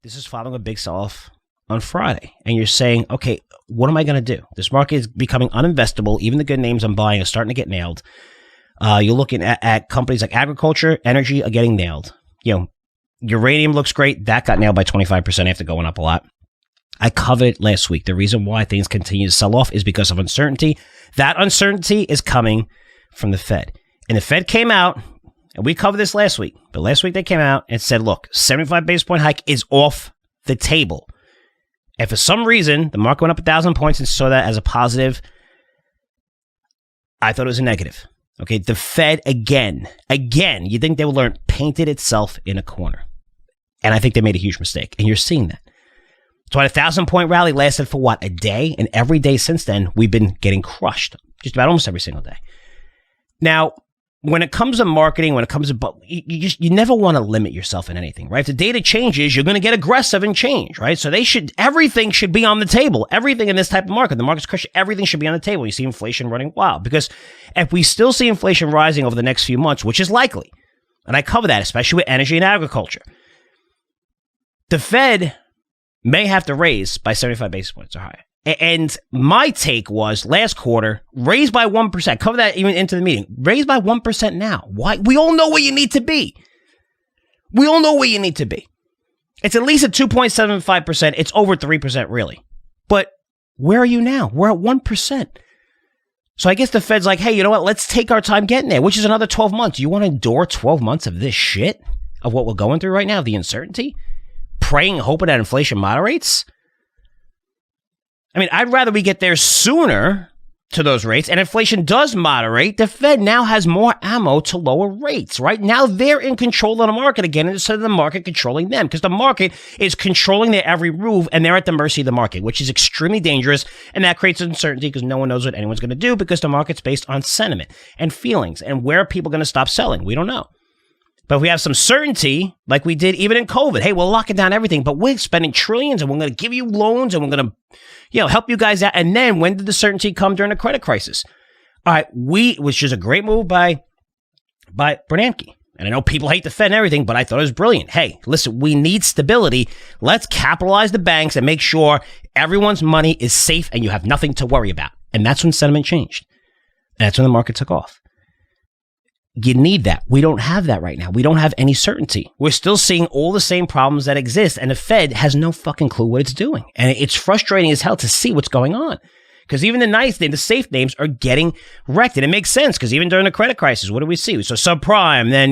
This is following a big sell-off on Friday. And you're saying, okay, what am I going to do? This market is becoming uninvestable. Even the good names I'm buying are starting to get nailed. You're looking at companies like agriculture, energy are getting nailed. Uranium looks great. That got nailed by 25% after going up a lot. I covered it last week. The reason why things continue to sell off is because of uncertainty. That uncertainty is coming from the Fed. And the Fed came out, and we covered this last week, but last week they came out and said, look, 75 basis point hike is off the table. And for some reason, the market went up 1,000 points and saw that as a positive. I thought it was a negative. Okay, the Fed, again, you think they will learn, painted itself in a corner. And I think they made a huge mistake, and you're seeing that. So a 1,000-point rally lasted for what, a day? And every day since then, we've been getting crushed, just about almost every single day. Now, when it comes to marketing, when it comes to, you never want to limit yourself in anything, right? If the data changes, you're going to get aggressive and change, right? So everything should be on the table. Everything in this type of market, the market's crushed, everything should be on the table. You see inflation running wild, because if we still see inflation rising over the next few months, which is likely, and I cover that, especially with energy and agriculture, the Fed may have to raise by 75 basis points or higher. And my take was last quarter, raise by 1%. Cover that even into the meeting. Raise by 1% now. Why? We all know where you need to be. We all know where you need to be. It's at least at 2.75%. It's over 3% really. But where are you now? We're at 1%. So I guess the Fed's like, hey, you know what? Let's take our time getting there, which is another 12 months. You want to endure 12 months of this shit? Of what we're going through right now? The uncertainty? Praying, hoping that inflation moderates? I mean, I'd rather we get there sooner to those rates, and inflation does moderate. The Fed now has more ammo to lower rates, right? Now they're in control of the market again instead of the market controlling them, because the market is controlling their every move, and they're at the mercy of the market, which is extremely dangerous, and that creates uncertainty because no one knows what anyone's going to do, because the market's based on sentiment and feelings, and where are people going to stop selling? We don't know. But if we have some certainty, like we did even in COVID, hey, we'll lock it down everything, but we're spending trillions, and we're going to give you loans, and we're going to, help you guys out. And then when did the certainty come during the credit crisis? All right, which is a great move by Bernanke. And I know people hate the Fed and everything, but I thought it was brilliant. Hey, listen, we need stability. Let's capitalize the banks and make sure everyone's money is safe and you have nothing to worry about. And that's when sentiment changed. And that's when the market took off. You need that. We don't have that right now. We don't have any certainty. We're still seeing all the same problems that exist, and the Fed has no fucking clue what it's doing. And it's frustrating as hell to see what's going on, because even the safe names are getting wrecked. And it makes sense, because even during the credit crisis, what do we see? We saw subprime, then,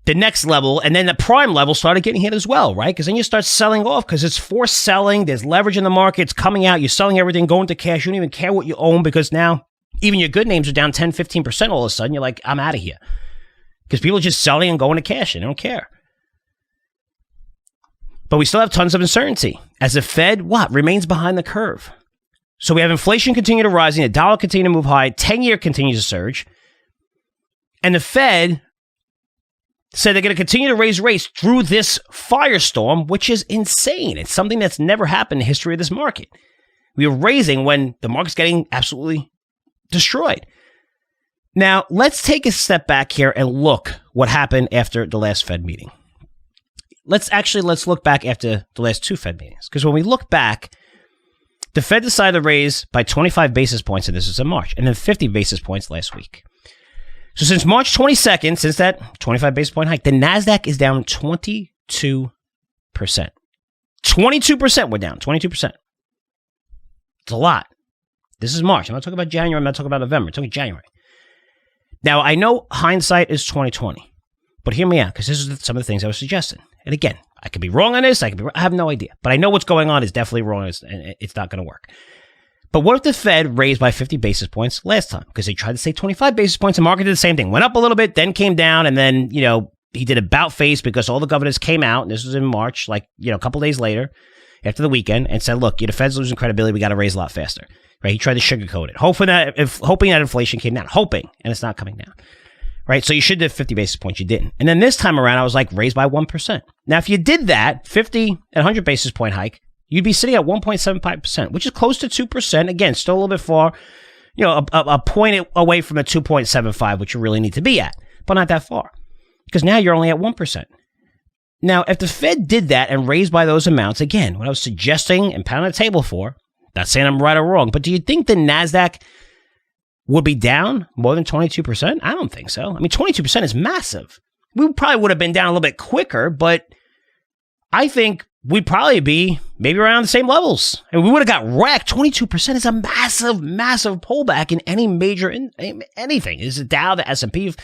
the next level, and then the prime level started getting hit as well, right? Because then you start selling off because it's forced selling. There's leverage in the market. It's coming out. You're selling everything, going to cash. You don't even care what you own, because now even your good names are down 10, 15% all of a sudden. You're like, I'm out of here. Because people are just selling and going to cash. They don't care. But we still have tons of uncertainty as the Fed, remains behind the curve. So we have inflation continue to rise, the dollar continue to move high, 10-year continues to surge. And the Fed said they're going to continue to raise rates through this firestorm, which is insane. It's something that's never happened in the history of this market. We are raising when the market's getting absolutely destroyed. Now, let's take a step back here and look what happened after the last Fed meeting. Let's look back after the last two Fed meetings. Because when we look back, the Fed decided to raise by 25 basis points, and this was in March, and then 50 basis points last week. So since March 22nd, since that 25 basis point hike, the NASDAQ is down 22%. 22% we're down, 22%. It's a lot. This is March. I'm not talking about January. I'm not talking about November. I'm talking January. Now, I know hindsight is 20/20, but hear me out, because this is some of the things I was suggesting. And again, I could be wrong on this. I have no idea. But I know what's going on is definitely wrong, and it's not going to work. But what if the Fed raised by 50 basis points last time? Because they tried to say 25 basis points, and market did the same thing. Went up a little bit, then came down, and then, he did about face because all the governors came out, and this was in March, a couple days later, after the weekend, and said, look, the Fed's losing credibility. We got to raise a lot faster. Right? He tried to sugarcoat it, hoping that inflation came down, and it's not coming down. Right? So you should have 50 basis points. You didn't. And then this time around, I was like, raise by 1%. Now, if you did that, 50 and 100 basis point hike, you'd be sitting at 1.75%, which is close to 2%. Again, still a little bit far, a point away from a 2.75, which you really need to be at, but not that far. Because now you're only at 1%. Now, if the Fed did that and raised by those amounts, again, what I was suggesting and pounding the table for, not saying I'm right or wrong, but do you think the NASDAQ would be down more than 22%? I don't think so. I mean, 22% is massive. We probably would have been down a little bit quicker, but I think we'd probably be maybe around the same levels. And we would have got wrecked. 22% is a massive, massive pullback in any major, anything. Is it Dow, the S&P,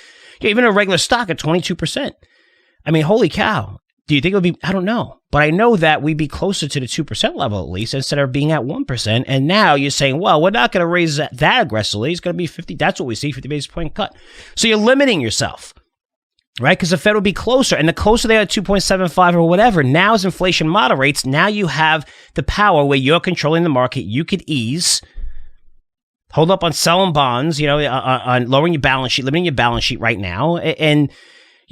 even a regular stock at 22%? I mean, holy cow. Do you think it would be? I don't know. But I know that we'd be closer to the 2% level at least instead of being at 1%. And now you're saying, well, we're not going to raise that aggressively. It's going to be 50. That's what we see, 50 basis point cut. So you're limiting yourself, right? Because the Fed will be closer. And the closer they are to 2.75 or whatever, now as inflation moderates, now you have the power where you're controlling the market. You could ease, hold up on selling bonds, on lowering your balance sheet, limiting your balance sheet right now. And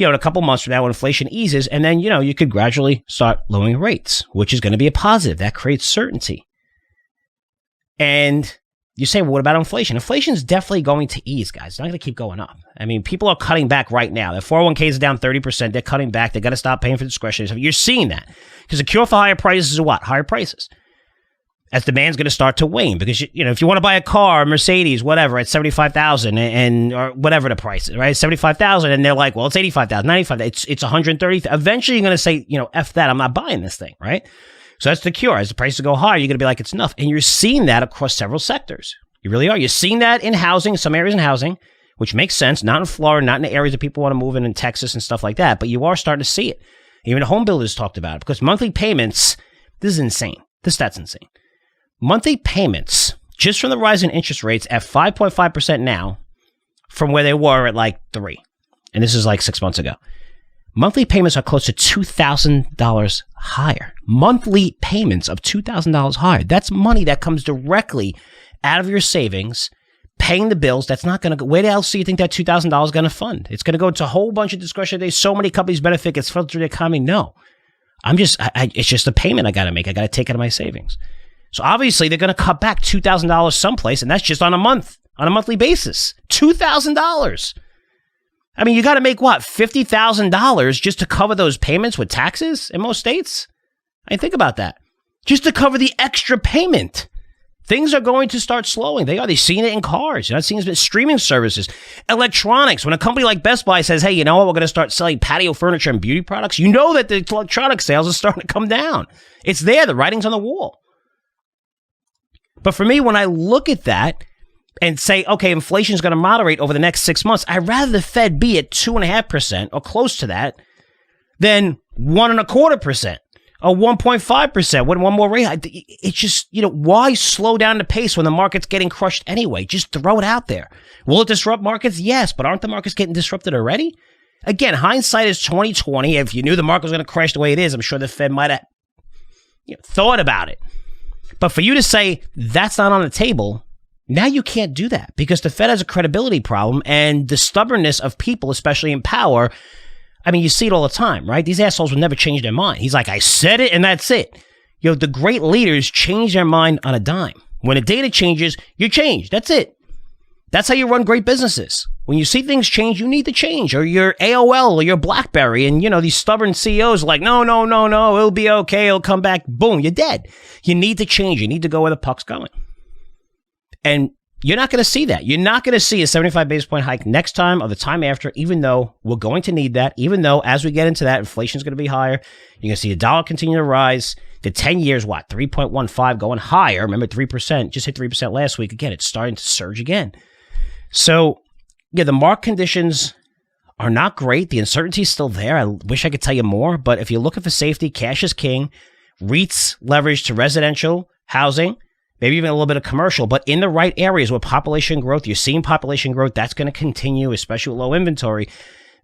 in a couple months from now when inflation eases, and then, you could gradually start lowering rates, which is going to be a positive. That creates certainty. And you say, well, what about inflation? Inflation is definitely going to ease, guys. It's not going to keep going up. I mean, people are cutting back right now. Their 401ks are down 30%. They're cutting back. They got to stop paying for discretionary stuff. You're seeing that because the cure for higher prices is what? Higher prices. As demand's going to start to wane, because if you want to buy a car, Mercedes, whatever, at 75,000 and or whatever the price is, right? 75,000, and they're like, well, it's 85,000, 95,000, it's 130. Eventually, you're going to say, f that, I'm not buying this thing, right? So that's the cure. As the prices go higher, you're going to be like, it's enough, and you're seeing that across several sectors. You really are. You're seeing that in housing, some areas in housing, which makes sense. Not in Florida, not in the areas that people want to move in Texas and stuff like that, but you are starting to see it. Even the home builders talked about it because monthly payments. This is insane. This stat's insane. Monthly payments, just from the rise in interest rates at 5.5% now, from where they were at like 3%. And this is like 6 months ago. Monthly payments are close to $2,000 higher. Monthly payments of $2,000 higher. That's money that comes directly out of your savings, paying the bills. That's not going to go. Where the hell do you think that $2,000 is going to fund? It's going to go to a whole bunch of discretionary. So many companies benefit, gets filtered through the economy. No. It's just a payment I got to make. I got to take out of my savings. So obviously they're going to cut back $2,000 someplace, and that's just on a monthly basis. $2,000. I mean, you got to make what, $50,000 just to cover those payments with taxes in most states? I mean, think about that. Just to cover the extra payment. Things are going to start slowing. They are. They've seen it in cars. I've seen it in streaming services, electronics. When a company like Best Buy says, hey, you know what, we're going to start selling patio furniture and beauty products, you know that the electronic sales are starting to come down. It's there. The writing's on the wall. But for me, when I look at that and say, okay, inflation is going to moderate over the next 6 months, I'd rather the Fed be at 2.5% or close to that than 1.25% or 1.5% with one more rate. It's just, why slow down the pace when the market's getting crushed anyway? Just throw it out there. Will it disrupt markets? Yes, but aren't the markets getting disrupted already? Again, hindsight is 2020. If you knew the market was going to crash the way it is, I'm sure the Fed might have thought about it. But for you to say that's not on the table, now you can't do that because the Fed has a credibility problem and the stubbornness of people, especially in power. I mean, you see it all the time, right? These assholes will never change their mind. He's like, I said it and that's it. The great leaders change their mind on a dime. When the data changes, you change. That's it. That's how you run great businesses. When you see things change, you need to change. Or your AOL or your BlackBerry. And, these stubborn CEOs are like, no, it'll be okay. It'll come back. Boom, you're dead. You need to change. You need to go where the puck's going. And you're not going to see that. You're not going to see a 75 basis point hike next time or the time after, even though we're going to need that. Even though as we get into that, inflation is going to be higher. You're going to see the dollar continue to rise. The 10 years, 3.15 going higher. Remember, 3%, just hit 3% last week. Again, it's starting to surge again. So, the market conditions are not great. The uncertainty is still there. I wish I could tell you more, but if you're looking for safety, cash is king. REITs leverage to residential housing, maybe even a little bit of commercial, but in the right areas with population growth, you're seeing population growth. That's going to continue, especially with low inventory.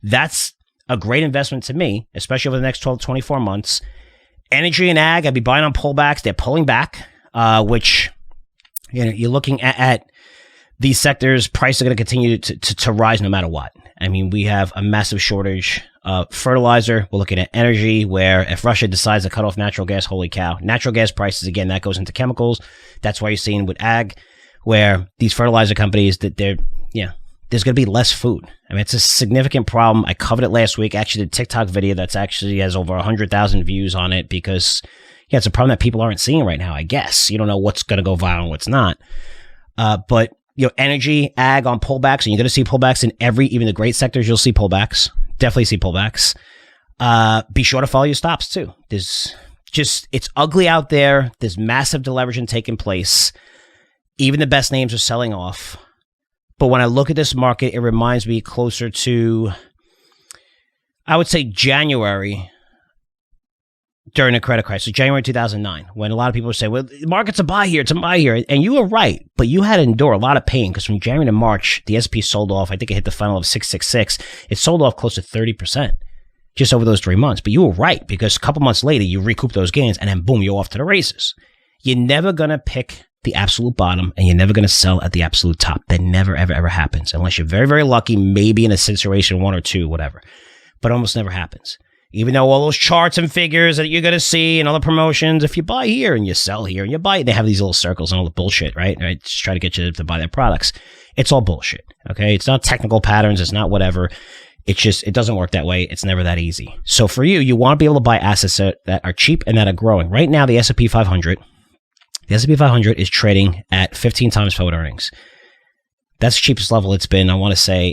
That's a great investment to me, especially over the next 12 to 24 months. Energy and ag, I'd be buying on pullbacks. They're pulling back, which you're looking at these sectors, prices are going to continue to rise no matter what. I mean, we have a massive shortage of fertilizer. We're looking at energy, where if Russia decides to cut off natural gas, holy cow. Natural gas prices, again, that goes into chemicals. That's why you're seeing with ag, where these fertilizer companies, that they're there's going to be less food. I mean, it's a significant problem. I covered it last week. Actually, the TikTok video that's actually has over 100,000 views on it because, yeah, it's a problem that people aren't seeing right now, I guess. You don't know what's going to go viral and what's not. But, energy, ag on pullbacks, and you're going to see pullbacks in even the great sectors, you'll see pullbacks. Definitely see pullbacks. Be sure to follow your stops, too. It's ugly out there. There's massive deleveraging taking place. Even the best names are selling off. But when I look at this market, it reminds me closer to, I would say, January during the credit crisis, January 2009, when a lot of people would say, well, the market's a buy here, it's a buy here. And you were right, but you had to endure a lot of pain because from January to March, the S&P sold off. I think it hit the final of 666. It sold off close to 30% just over those 3 months. But you were right because a couple months later, you recoup those gains and then boom, you're off to the races. You're never going to pick the absolute bottom and you're never going to sell at the absolute top. That never, ever, ever happens unless you're very, very lucky, maybe in a situation 1 or 2, whatever. But it almost never happens. Even though all those charts and figures that you're going to see and all the promotions, if you buy here and you sell here and you buy, they have these little circles and all the bullshit, right? Just try to get you to buy their products. It's all bullshit, okay? It's not technical patterns. It's not whatever. It's just, it doesn't work that way. It's never that easy. So for you want to be able to buy assets that are cheap and that are growing. Right now, the S&P 500 is trading at 15 times forward earnings. That's the cheapest level it's been, I want to say,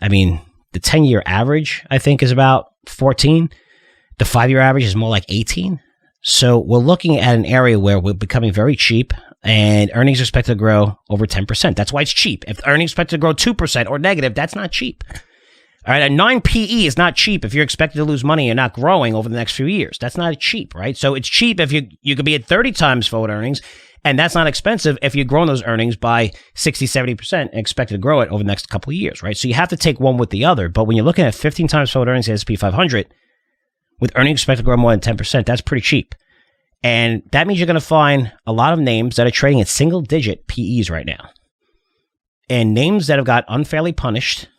the 10-year average, I think, is about 14. The 5-year average is more like 18. So we're looking at an area where we're becoming very cheap and earnings are expected to grow over 10%. That's why it's cheap. If earnings are expected to grow 2% or negative, that's not cheap. All right, a 9 PE is not cheap if you're expected to lose money and not growing over the next few years. That's not cheap, right? So it's cheap if you could be at 30 times forward earnings, and that's not expensive if you're growing those earnings by 60, 70% and expected to grow it over the next couple of years, right? So you have to take one with the other. But when you're looking at 15 times forward earnings in the S&P 500, with earnings expected to grow more than 10%, that's pretty cheap. And that means you're going to find a lot of names that are trading at single-digit PEs right now. And names that have got unfairly punished,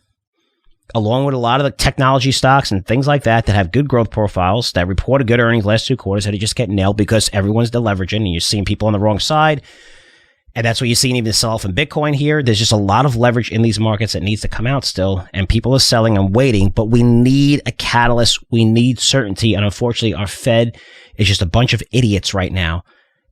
along with a lot of the technology stocks and things like that have good growth profiles, that reported good earnings last 2 quarters, that just get nailed because everyone's deleveraging and you're seeing people on the wrong side. And that's what you're seeing even the sell-off in Bitcoin here. There's just a lot of leverage in these markets that needs to come out still, and people are selling and waiting, but we need a catalyst. We need certainty, and unfortunately, our Fed is just a bunch of idiots right now,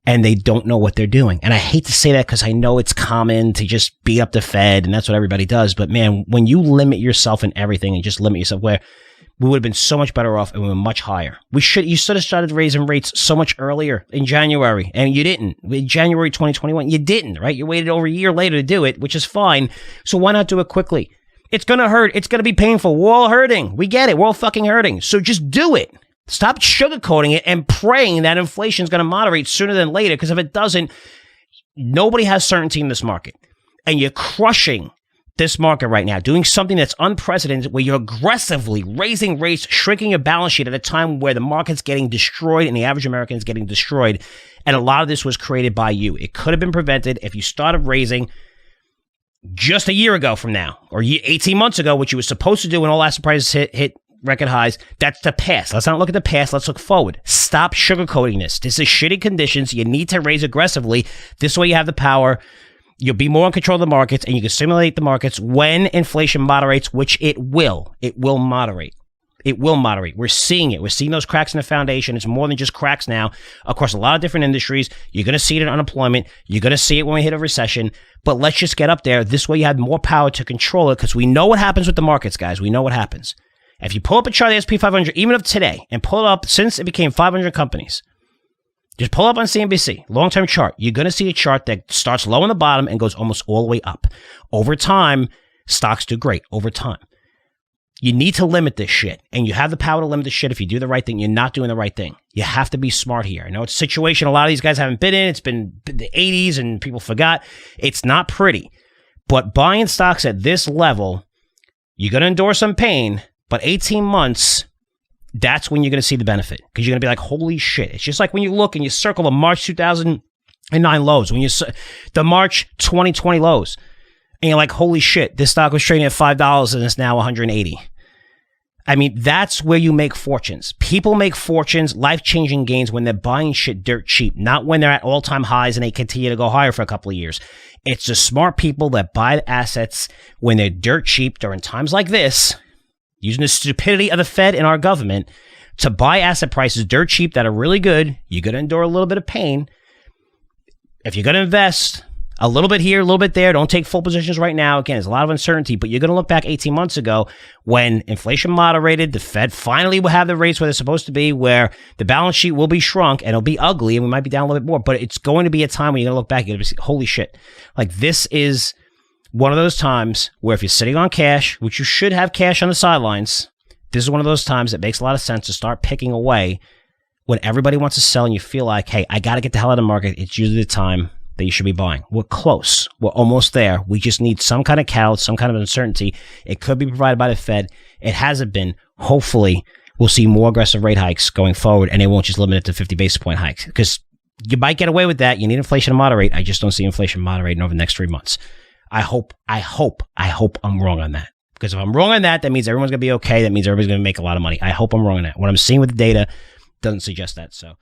and they don't know what they're doing. And I hate to say that because I know it's common to just beat up the Fed, and that's what everybody does. But man, when you limit yourself in everything and just limit yourself where we would have been so much better off and we were much higher. You should have started raising rates so much earlier in January, and you didn't. In January 2021, you didn't, right? You waited over a year later to do it, which is fine. So why not do it quickly? It's going to hurt. It's going to be painful. We're all hurting. We get it. We're all fucking hurting. So just do it. Stop sugarcoating it and praying that inflation is going to moderate sooner than later, because if it doesn't, nobody has certainty in this market. And you're crushing this market right now, doing something that's unprecedented, where you're aggressively raising rates, shrinking your balance sheet at a time where the market's getting destroyed and the average American is getting destroyed. And a lot of this was created by you. It could have been prevented if you started raising just a year ago from now, or 18 months ago, which you were supposed to do when all asset prices hit record highs. That's the past. Let's not look at the past. Let's look forward. Stop sugarcoating this. This is shitty conditions. You need to raise aggressively. This way you have the power. You'll be more in control of the markets, and you can stimulate the markets when inflation moderates, which it will. It will moderate. It will moderate. We're seeing it. We're seeing those cracks in the foundation. It's more than just cracks now across a lot of different industries. You're going to see it in unemployment. You're going to see it when we hit a recession. But let's just get up there. This way you have more power to control it, because we know what happens with the markets, guys. We know what happens. If you pull up a chart of the S&P 500, even of today, and pull it up since it became 500 companies, just pull up on CNBC, long-term chart. You're going to see a chart that starts low on the bottom and goes almost all the way up. Over time, stocks do great. Over time. You need to limit this shit, and you have the power to limit this shit. If you do the right thing, you're not doing the right thing. You have to be smart here. I know it's a situation a lot of these guys haven't been in. It's been the 80s, and people forgot. It's not pretty. But buying stocks at this level, you're going to endure some pain, but 18 months... that's when you're going to see the benefit, because you're going to be like, holy shit. It's just like when you look and you circle the March 2009 lows, when you the March 2020 lows, and you're like, holy shit, this stock was trading at $5 and it's now 180. I mean, that's where you make fortunes. People make fortunes, life-changing gains when they're buying shit dirt cheap, not when they're at all-time highs and they continue to go higher for a couple of years. It's the smart people that buy assets when they're dirt cheap during times like this, using the stupidity of the Fed and our government to buy asset prices dirt cheap that are really good. You're going to endure a little bit of pain. If you're going to invest a little bit here, a little bit there, don't take full positions right now. Again, there's a lot of uncertainty, but you're going to look back 18 months ago when inflation moderated, the Fed finally will have the rates where they're supposed to be, where the balance sheet will be shrunk and it'll be ugly and we might be down a little bit more, but it's going to be a time when you're going to look back, you're going to be, holy shit. Like, this is one of those times where if you're sitting on cash, which you should have cash on the sidelines, this is one of those times that makes a lot of sense to start picking away when everybody wants to sell and you feel like, hey, I got to get the hell out of the market. It's usually the time that you should be buying. We're close. We're almost there. We just need some kind of catalyst, some kind of uncertainty. It could be provided by the Fed. It hasn't been. Hopefully, we'll see more aggressive rate hikes going forward, and they won't just limit it to 50 basis point hikes, because you might get away with that. You need inflation to moderate. I just don't see inflation moderating over the next 3 months. I hope I'm wrong on that. Because if I'm wrong on that, that means everyone's going to be okay. That means everybody's going to make a lot of money. I hope I'm wrong on that. What I'm seeing with the data doesn't suggest that. So